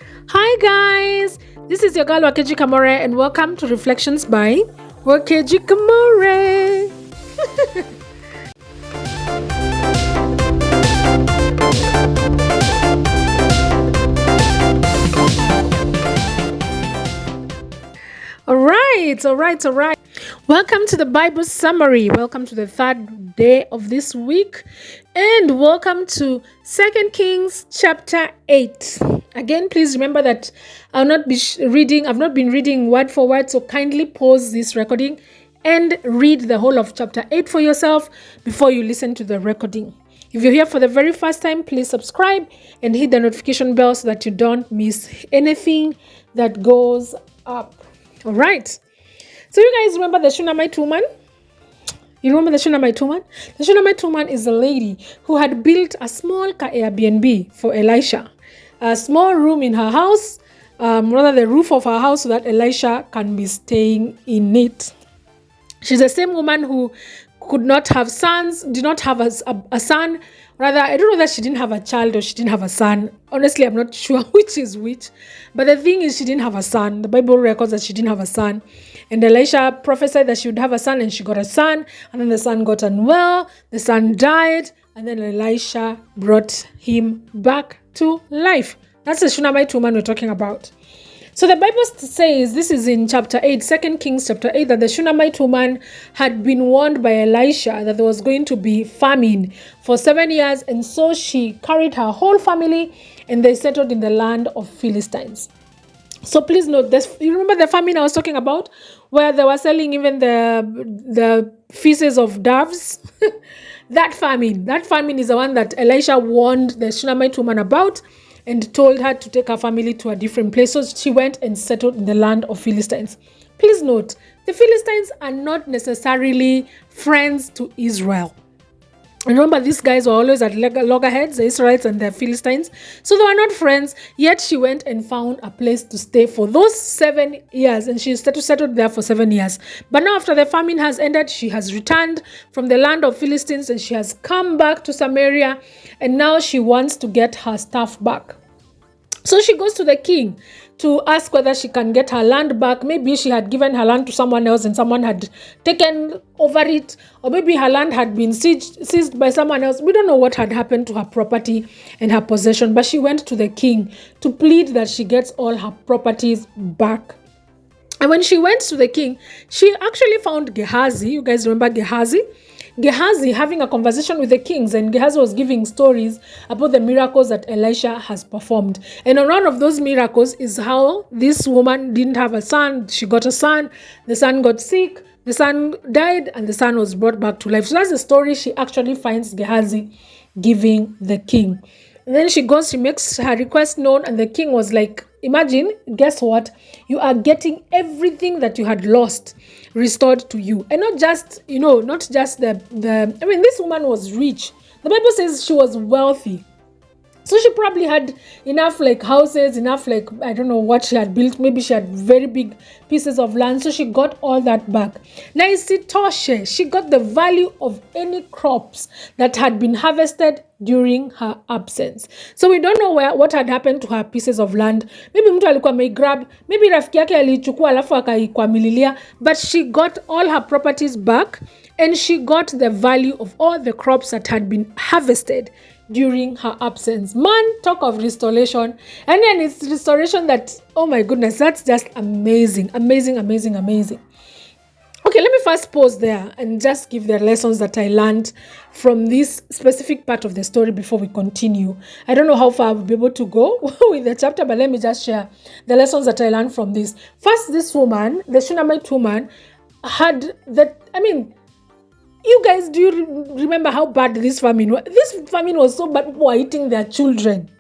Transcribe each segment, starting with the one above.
Hi guys, this is your girl Wakeji Kamore and welcome to Reflections by Wakeji Kamore. All right. Welcome to the Bible summary. Welcome to the third day of this week and welcome to 2 Kings chapter 8. Again, please remember that I've not been reading word for word, so kindly pause this recording and read the whole of chapter 8 for yourself before you listen to the recording. If you're here for the very first time, please subscribe and hit the notification bell so that you don't miss anything that goes up. All right. So you guys remember the Shunammite woman? You remember the Shunammite woman? The Shunammite woman is a lady who had built a small Airbnb for Elisha. A small room in her house, rather the roof of her house, so that Elisha can be staying in it. She's the same woman who could not have sons, did not have a son. Rather, I don't know that she didn't have a child or she didn't have a son. Honestly, I'm not sure which is which. But the thing is, she didn't have a son. The Bible records that she didn't have a son. And Elisha prophesied that she would have a son, and she got a son. And then the son got unwell. The son died. And then Elisha brought him back to life. That's the Shunammite woman we're talking about. So the Bible says, this is in chapter 8, 2 Kings chapter 8, that the Shunammite woman had been warned by Elisha that there was going to be famine for 7 years. And so she carried her whole family and they settled in the land of Philistines. So please note this. You remember the famine I was talking about, where they were selling even the feces of doves? That famine is the one that Elisha warned the Shunammite woman about and told her to take her family to a different place. So she went and settled in the land of Philistines. Please note, the Philistines are not necessarily friends to Israel. Remember, these guys were always at loggerheads, the Israelites and the Philistines. So they were not friends, yet she went and found a place to stay for those 7 years. And she settled there for 7 years. But now after the famine has ended, she has returned from the land of Philistines and she has come back to Samaria. And now she wants to get her stuff back. So she goes to the king to ask whether she can get her land back. Maybe she had given her land to someone else and someone had taken over it. Or maybe her land had been seized by someone else. We don't know what had happened to her property and her possession. But she went to the king to plead that she gets all her properties back. And when she went to the king, she actually found Gehazi. You guys remember Gehazi? Gehazi having a conversation with the kings, and Gehazi was giving stories about the miracles that Elisha has performed. And one of those miracles is how this woman didn't have a son. She got a son. The son got sick. The son died, and the son was brought back to life. So that's the story she actually finds Gehazi giving the king. And then she makes her request known, and the king was like, imagine, guess what? You are getting everything that you had lost restored to you. And not just this woman was rich. The Bible says she was wealthy. So she probably had enough houses, enough I don't know what she had built. Maybe she had very big pieces of land. So she got all that back. Now you see Toshe, she got the value of any crops that had been harvested during her absence. So we don't know what had happened to her pieces of land. Maybe mtu alikuwa ameigrab, maybe rafiki yake alichukua alafu akaikwamililia, but she got all her properties back and she got the value of all the crops that had been harvested during her absence. Man, talk of restoration. And then it's restoration that, oh my goodness, that's just amazing. Okay, let me first pause there and just give the lessons that I learned from this specific part of the story before we continue. I don't know how far I'll be able to go with the chapter, but let me just share the lessons that I learned from this. First, this woman, the Shunammite woman, had you guys, do you remember how bad this famine was? This famine was so bad, people were eating their children.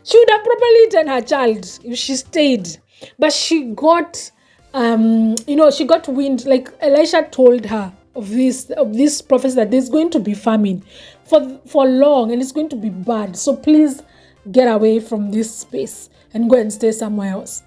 She would have probably eaten her child if she stayed. But she got, she got wind. Like Elisha told her of this prophecy that there's going to be famine for long and it's going to be bad. So please get away from this space and go and stay somewhere else.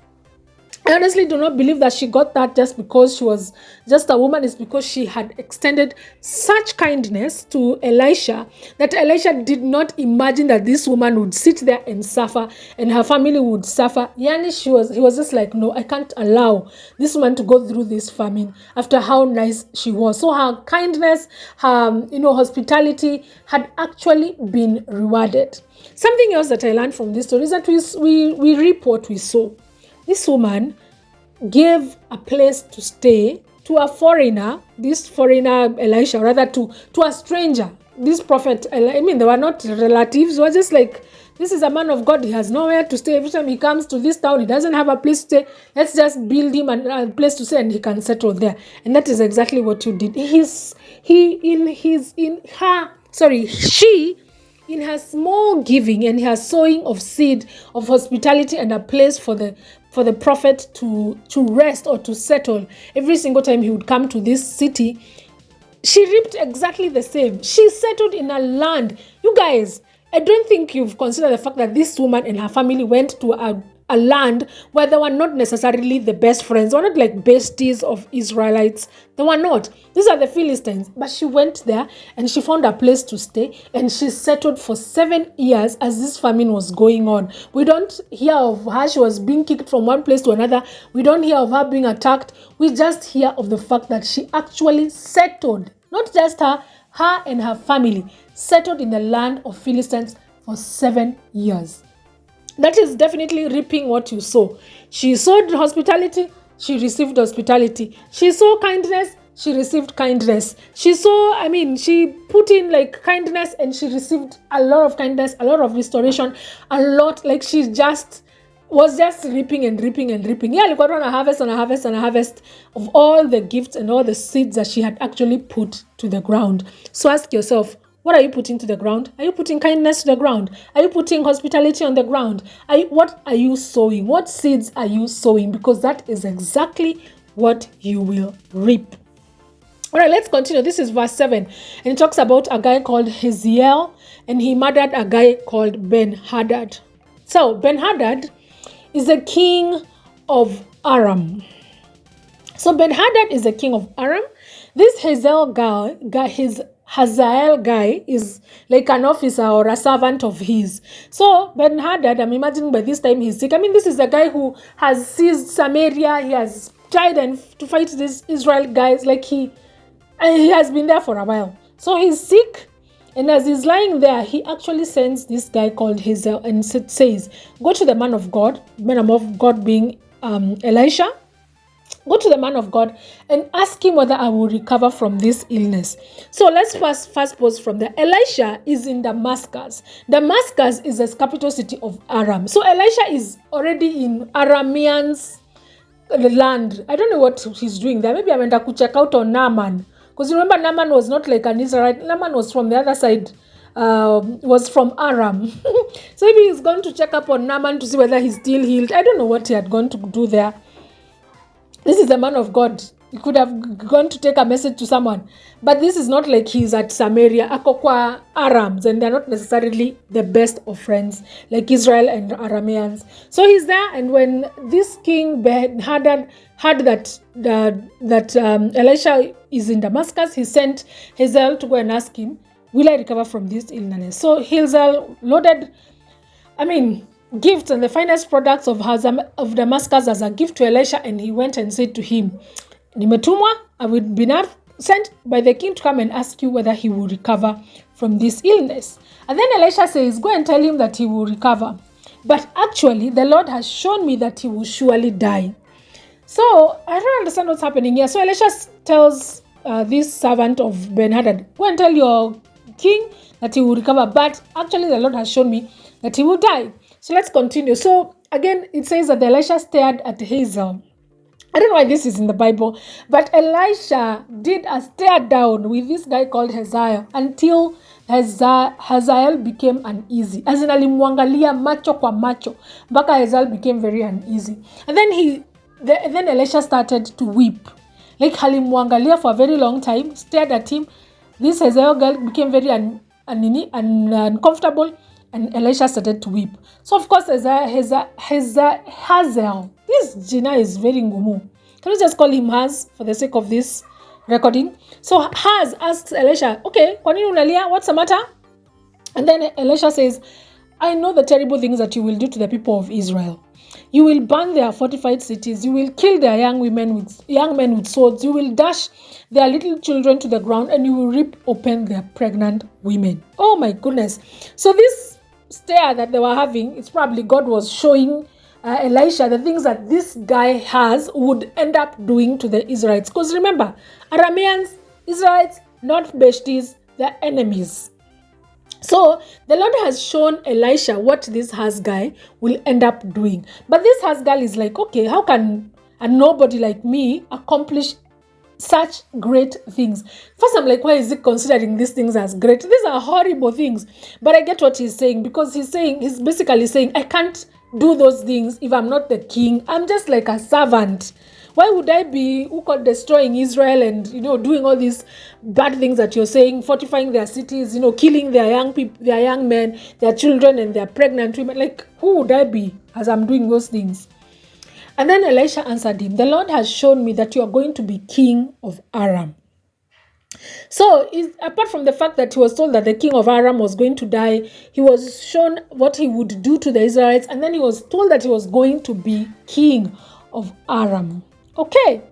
I honestly do not believe that she got that just because she was just a woman. It's because she had extended such kindness to Elisha that Elisha did not imagine that this woman would sit there and suffer and her family would suffer. Yani he was just like, no, I can't allow this woman to go through this famine after how nice she was. So her kindness, her hospitality had actually been rewarded. Something else that I learned from this story is that we reap what we sow. This woman gave a place to stay to a foreigner, this foreigner Elisha, rather to a stranger. This prophet, I mean, they were not relatives, they were just like, this is a man of God, he has nowhere to stay. Every time he comes to this town, he doesn't have a place to stay. Let's just build him a place to stay and he can settle there. And that is exactly what you did. She, in her small giving and her sowing of seed of hospitality and a place for the prophet to rest or to settle every single time he would come to this city, she reaped exactly the same. She settled in a land. You guys, I don't think you've considered the fact that this woman and her family went to a land where they were not necessarily the best friends. They were not like besties of Israelites. They were not. These are the Philistines. But she went there and she found a place to stay and she settled for 7 years as this famine was going on. We don't hear of her. She was being kicked from one place to another. We don't hear of her being attacked. We just hear of the fact that she actually settled. Not just her and her family settled in the land of Philistines for 7 years. That is definitely reaping what you sow. She sowed hospitality, she received hospitality. She sowed kindness, she received kindness. She put in like kindness and she received a lot of kindness, a lot of restoration, a lot, like she just was just reaping and reaping and reaping. Yeah, alikuwa on a harvest and a harvest and a harvest of all the gifts and all the seeds that she had actually put to the ground. So ask yourself, what are you putting to the ground? Are you putting kindness to the ground? Are you putting hospitality on the ground? What are you sowing? What seeds are you sowing? Because that is exactly what you will reap. All right, let's continue. This is verse 7. And it talks about a guy called Hazael and he murdered a guy called Ben-hadad. So Ben-hadad is the king of Aram. So Ben-hadad is the king of Aram. This Hazael guy is like an officer or a servant of his. So Ben-hadad, I'm imagining by this time he's sick. I mean, this is the guy who has seized Samaria. He has tried to fight these Israel guys. Like he has been there for a while. So he's sick. And as he's lying there, he actually sends this guy called Hazael and says, go to the man of God being Elisha. Go to the man of God and ask him whether I will recover from this illness. So let's first pause from there. Elisha is in Damascus. Damascus is the capital city of Aram. So Elisha is already in Arameans' land. I don't know what he's doing there. Maybe I went to check out on Naaman. Because remember, Naaman was not like an Israelite. Naaman was from the other side, was from Aram. So maybe he's going to check up on Naaman to see whether he's still healed. I don't know what he had gone to do there. This is a man of God. He could have gone to take a message to someone. But this is not like he's at Samaria. Akokwa Arams, and they're not necessarily the best of friends, like Israel and Arameans. So he's there, and when this king Ben-hadad heard that Elisha is in Damascus, he sent Hazael to go and ask him, will I recover from this illness? So Hazael loaded, gifts and the finest products of Damascus as a gift to Elisha, and he went and said to him, Nimetumwa, I will be sent by the king to come and ask you whether he will recover from this illness. And then Elisha says, go and tell him that he will recover. But actually, the Lord has shown me that he will surely die. So I don't understand what's happening here. So Elisha tells this servant of Ben-hadad, go and tell your king that he will recover. But actually, the Lord has shown me that he will die. So let's continue. So again, it says that Elisha stared at Hazael. I don't know why this is in the Bible, but Elisha did a stare down with this guy called Hazael until Hazael became uneasy. As in alimwangalia macho kwa macho, mpaka Hazael became very uneasy. And then Elisha started to weep. Like alimwangalia for a very long time, stared at him. This Hazael girl became very uncomfortable, and Elisha started to weep. So of course Hazael, this Gina is very ngumu. Can we just call him Haz for the sake of this recording? So Haz asks Elisha, okay, kwa nini unalia? What's the matter? And then Elisha says, I know the terrible things that you will do to the people of Israel. You will burn their fortified cities. You will kill their young men with swords. You will dash their little children to the ground, and you will rip open their pregnant women. Oh my goodness. So this stare that they were having, it's probably God was showing Elisha the things that this guy has would end up doing to the Israelites. Because remember, Arameans, Israelites, not Beshtis, they're enemies. So the Lord has shown Elisha what this Haz guy will end up doing. But this Haz girl is like, okay, how can a nobody like me accomplish such great things? First, I'm like, why is he considering these things as great? These are horrible things. But I get what he's saying, because he's basically saying, I can't do those things if I'm not the king. I'm just like a servant. Why would I be destroying Israel and doing all these bad things that you're saying, fortifying their cities, killing their young people, their young men, their children, and their pregnant women? Like, who would I be as I'm doing those things? And then Elisha answered him, the Lord has shown me that you are going to be king of Aram. So apart from the fact that he was told that the king of Aram was going to die, he was shown what he would do to the Israelites, and then he was told that he was going to be king of Aram. Okay,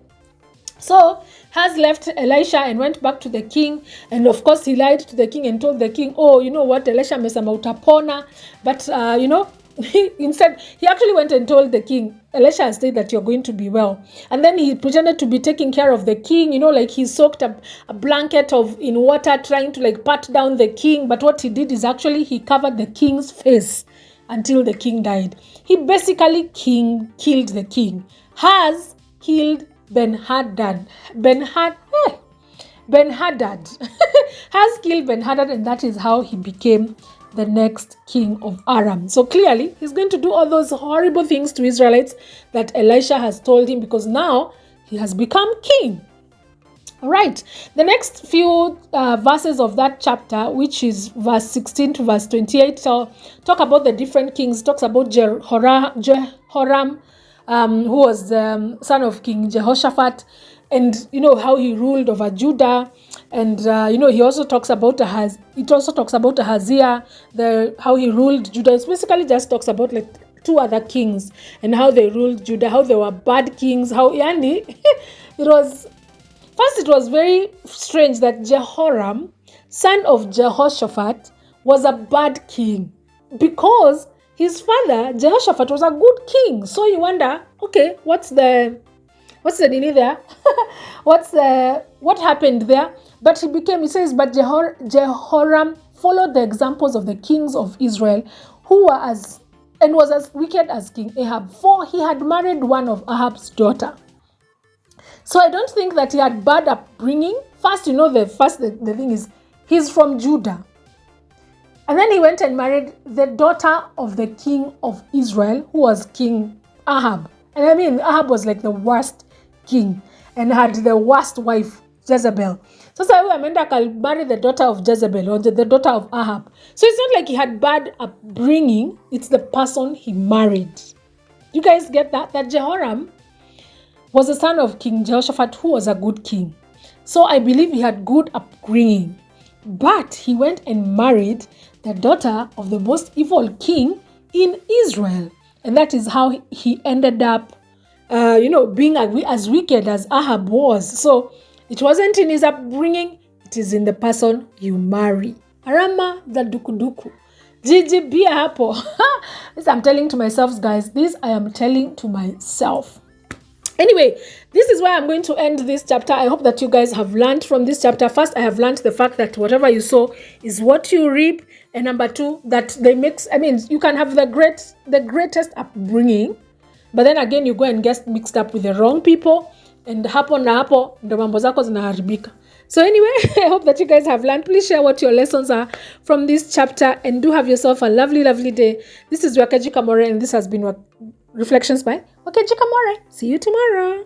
so Haz left Elisha and went back to the king, and of course he lied to the king and told the king, oh, you know what, Elisha mesema utapona, but instead he actually went and told the king, Elisha has said that you're going to be well. And then he pretended to be taking care of the king, like he soaked a blanket in water trying to pat down the king, but what he did is actually he covered the king's face until the king died. He basically killed the king. Haz killed Ben-hadad. Ben-hadad has killed Ben-hadad, and that is how he became the next king of Aram. So clearly, he's going to do all those horrible things to Israelites that Elisha has told him, because now he has become king. All right, the next few verses of that chapter, which is verse 16 to verse 28, talk about the different kings. Talks about Jehoram, who was the son of King Jehoshaphat, and how he ruled over Judah, and he also talks about Ahaziah, how he ruled Judah. It basically just talks about two other kings and how they ruled Judah, how they were bad kings, how it was very strange that Jehoram, son of Jehoshaphat, was a bad king, because his father, Jehoshaphat, was a good king. So you wonder, okay, what's the nini there? What happened there? But it says, but Jehoram followed the examples of the kings of Israel, who was as wicked as King Ahab, for he had married one of Ahab's daughter. So I don't think that he had bad upbringing. First, the thing is, he's from Judah. And then he went and married the daughter of the king of Israel, who was King Ahab. And I mean, Ahab was like the worst king and had the worst wife, Jezebel. So Amanda can marry the daughter of Jezebel or the daughter of Ahab. So it's not like he had bad upbringing. It's the person he married. You guys get that? That Jehoram was the son of King Jehoshaphat, who was a good king. So I believe he had good upbringing. But he went and married the daughter of the most evil king in Israel. And that is how he ended up, being as wicked as Ahab was. So it wasn't in his upbringing, it is in the person you marry. Arama the dukuduku. Gigi bia hapo. This I'm telling to myself, guys. This I am telling to myself. Anyway, this is why I'm going to end this chapter. I hope that you guys have learned from this chapter. First, I have learned the fact that whatever you sow is what you reap. And number two, that you can have the greatest upbringing, but then again, you go and get mixed up with the wrong people, and hapo na hapo ndo mambo zako zinaharibika. So anyway, I hope that you guys have learned. Please share what your lessons are from this chapter, and do have yourself a lovely, lovely day. This is Wakaji Kamore, and this has been Reflections by Wakaji Kamore. See you tomorrow.